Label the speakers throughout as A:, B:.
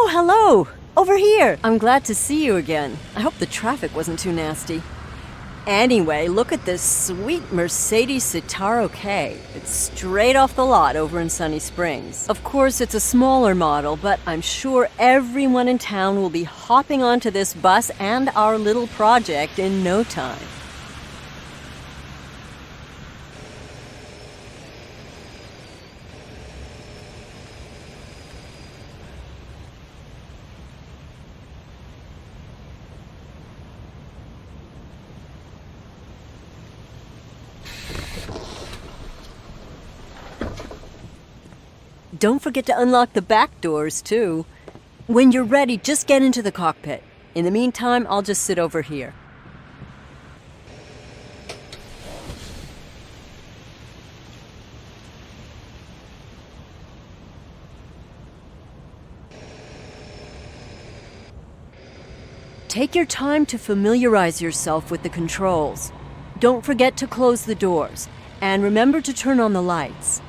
A: Oh, hello! Over here! I'm glad to see you again. I hope the traffic wasn't too nasty. Anyway, look at this sweet Mercedes Citaro K. It's straight off the lot over in Sunny Springs. Of course, it's a smaller model, but I'm sure everyone in town will be hopping onto this bus and our little project in no time. Don't forget to unlock the back doors, too. When you're ready, just get into the cockpit. In the meantime, I'll just sit over here. Take your time to familiarize yourself with the controls. Don't forget to close the doors, and remember to turn on the lights.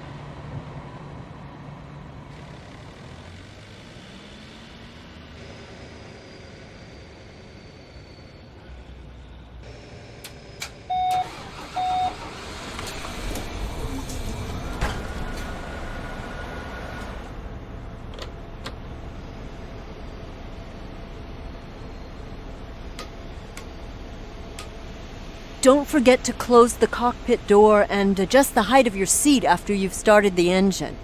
A: Don't forget to close the cockpit door and adjust the height of your seat after you've started the engine.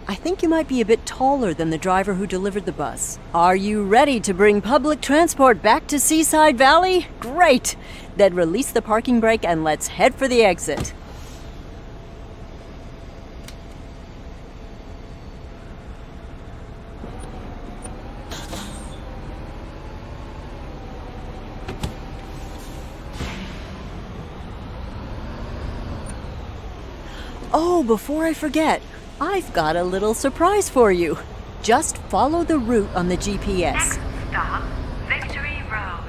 A: I think you might be a bit taller than the driver who delivered the bus. Are you ready to bring public transport back to Seaside Valley? Great! Then release the parking brake and let's head for the exit. Oh, before I forget, I've got a little surprise for you. Just follow the route on the GPS.
B: Next stop, Victory Road.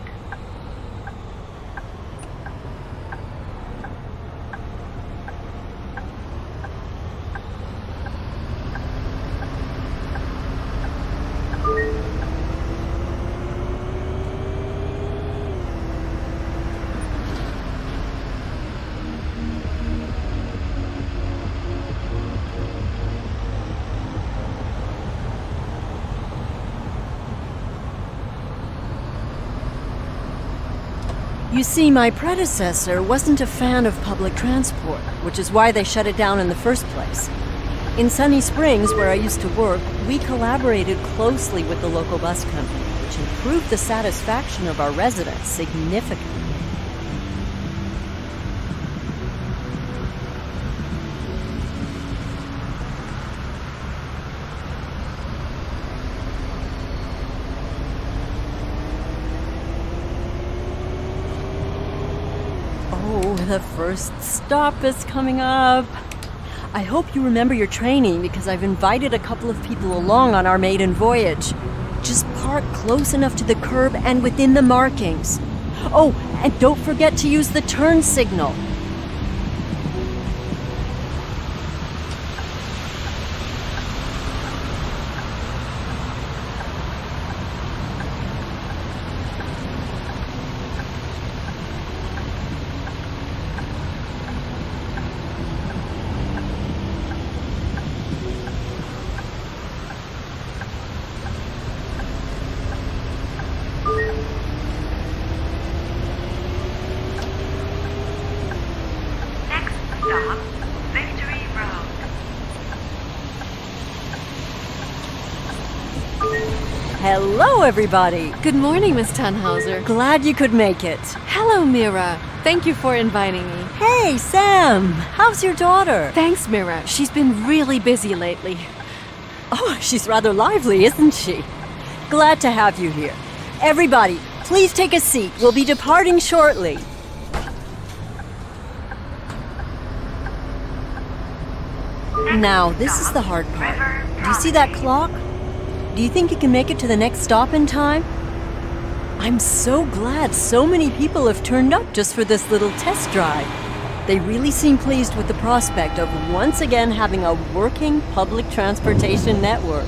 A: You see, my predecessor wasn't a fan of public transport, which is why they shut it down in the first place. In Sunny Springs, where I used to work, we collaborated closely with the local bus company, which improved the satisfaction of our residents significantly. Oh, the first stop is coming up. I hope you remember your training because I've invited a couple of people along on our maiden voyage. Just park close enough to the curb and within the markings. Oh, and don't forget to use the turn signal.
B: Stop, Victory Road.
A: Hello, everybody.
C: Good morning, Miss Tannhauser.
A: Glad you could make it.
C: Hello, Mira. Thank you for inviting me.
A: Hey, Sam. How's your daughter?
C: Thanks, Mira. She's been really busy lately.
A: Oh, she's rather lively, isn't she? Glad to have you here. Everybody, please take a seat. We'll be departing shortly. Now, this is the hard part. Do you see that clock? Do you think you can make it to the next stop in time? I'm so glad so many people have turned up just for this little test drive. They really seem pleased with the prospect of once again having a working public transportation network.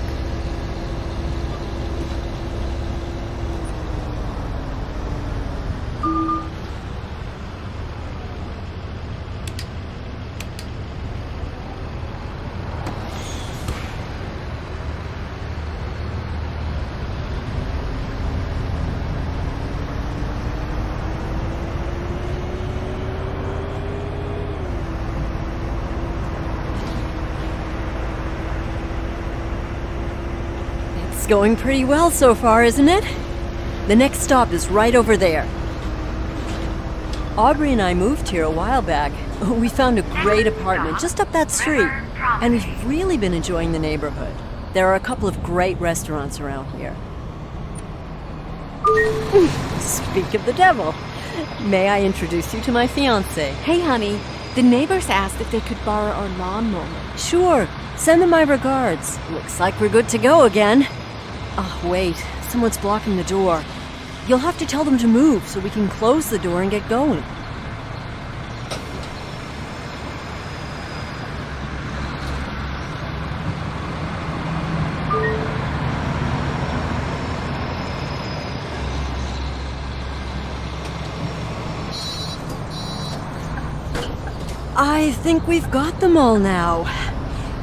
A: going pretty well so far, isn't it? The next stop is right over there. Aubrey and I moved here a while back. We found a great apartment just up that street, and we've really been enjoying the neighborhood. There are a couple of great restaurants around here. Speak of the devil. May I introduce you to my fiancé?
C: Hey, honey. The neighbors asked if they could borrow our lawnmower.
A: Sure. Send them my regards. Looks like we're good to go again. Oh, wait. Someone's blocking the door. You'll have to tell them to move so we can close the door and get going. I think we've got them all now.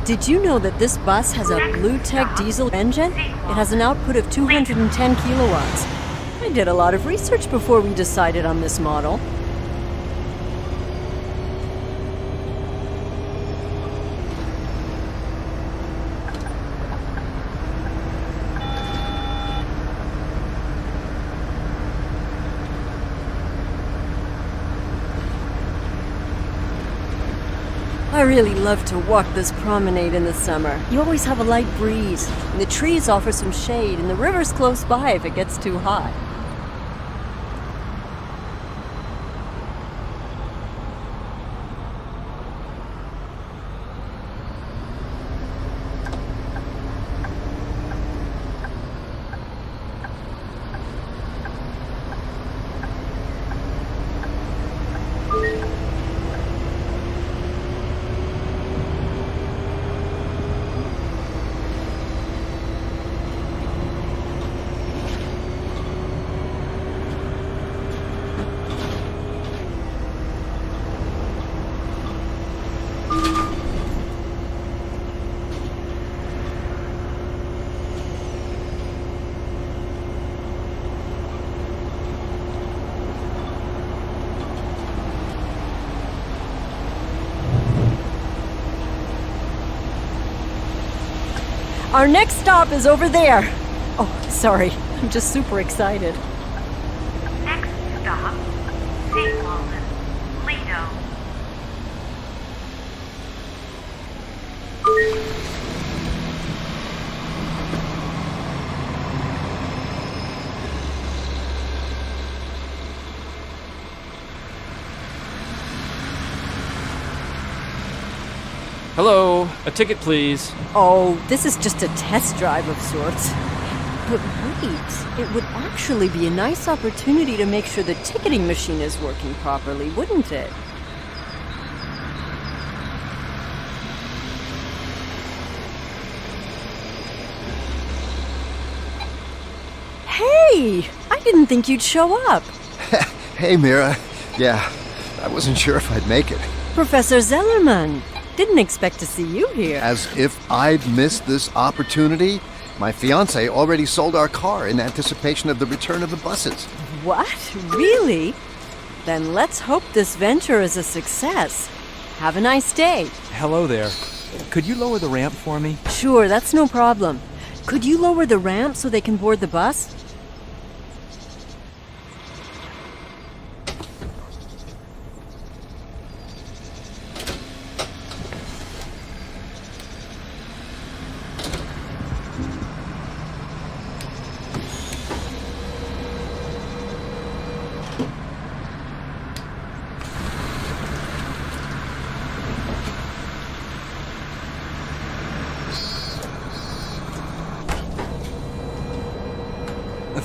A: Did you know that this bus has a Blue Tech diesel engine? It has an output of 210 kilowatts. I did a lot of research before we decided on this model. I really love to walk this promenade in the summer. You always have a light breeze, and the trees offer some shade, and the river's close by if it gets too hot. Our next stop is over there. Oh, sorry. I'm just super excited.
B: Next stop, seaside, lido.
D: Hello, a ticket please.
A: Oh, this is just a test drive of sorts. But wait, it would actually be a nice opportunity to make sure the ticketing machine is working properly, wouldn't it? Hey! I didn't think you'd show up.
E: Hey, Mira. Yeah, I wasn't sure if I'd make it.
A: Professor Zellerman. Didn't expect to see you here.
E: As if I'd missed this opportunity. My fiancé already sold our car in anticipation of the return of the buses.
A: What? Really? Then let's hope this venture is a success. Have a nice day.
D: Hello there. Could you lower the ramp for me?
A: Sure, that's no problem. Could you lower the ramp so they can board the bus?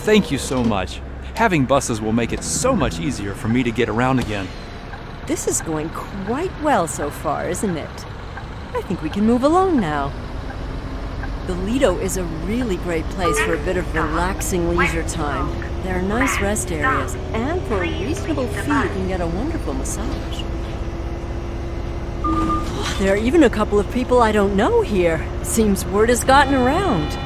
D: Thank you so much. Having buses will make it so much easier for me to get around again.
A: This is going quite well so far, isn't it? I think we can move along now. The Lido is a really great place for a bit of relaxing leisure time. There are nice rest areas, and for a reasonable fee you can get a wonderful massage. Oh, there are even a couple of people I don't know here. Seems word has gotten around.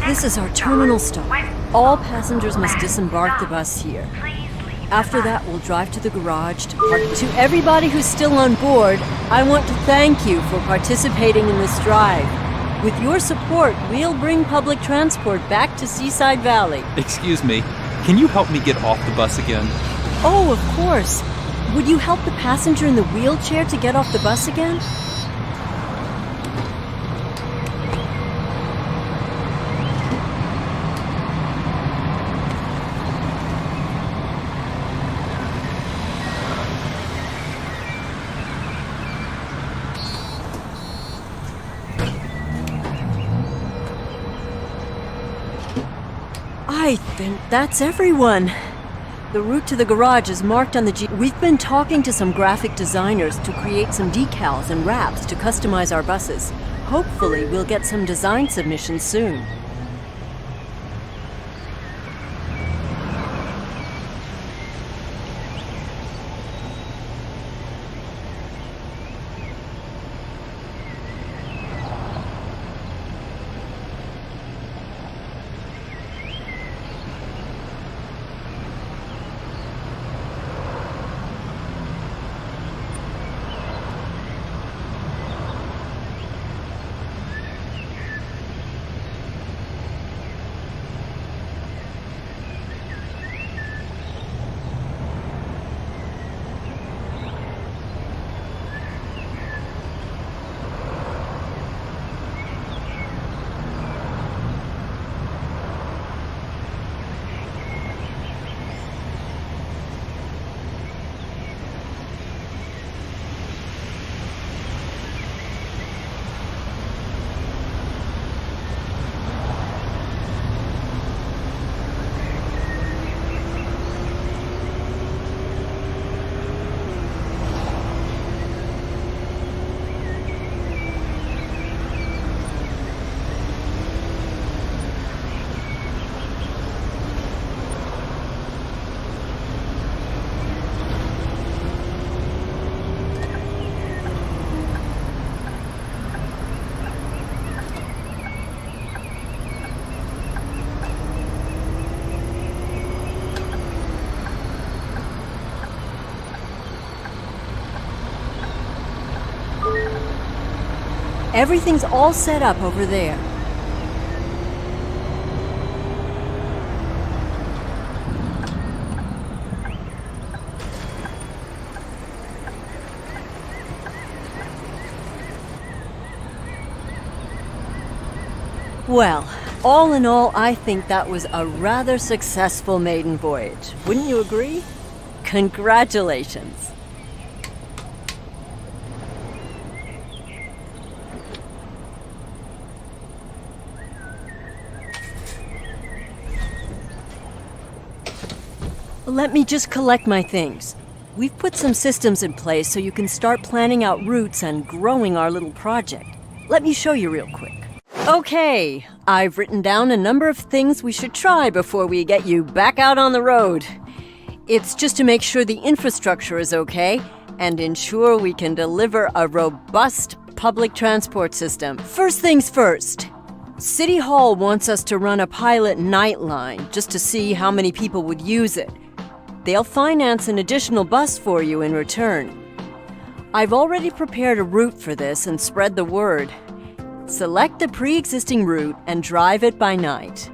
A: This is our terminal stop. All passengers must disembark the bus here. After that, we'll drive to the garage to park. To everybody who's still on board, I want to thank you for participating in this drive. With your support, we'll bring public transport back to Seaside Valley.
D: Excuse me, can you help me get off the bus again?
A: Oh, of course. Would you help the passenger in the wheelchair to get off the bus again? I think that's everyone. The route to the garage is marked on the We've been talking to some graphic designers to create some decals and wraps to customize our buses. Hopefully, we'll get some design submissions soon. Everything's all set up over there. Well, all in all, I think that was a rather successful maiden voyage. Wouldn't you agree? Congratulations. Let me just collect my things. We've put some systems in place so you can start planning out routes and growing our little project. Let me show you real quick. Okay, I've written down a number of things we should try before we get you back out on the road. It's just to make sure the infrastructure is okay and ensure we can deliver a robust public transport system. First things first, City Hall wants us to run a pilot nightline just to see how many people would use it. They'll finance an additional bus for you in return. I've already prepared a route for this and spread the word. Select the pre-existing route and drive it by night.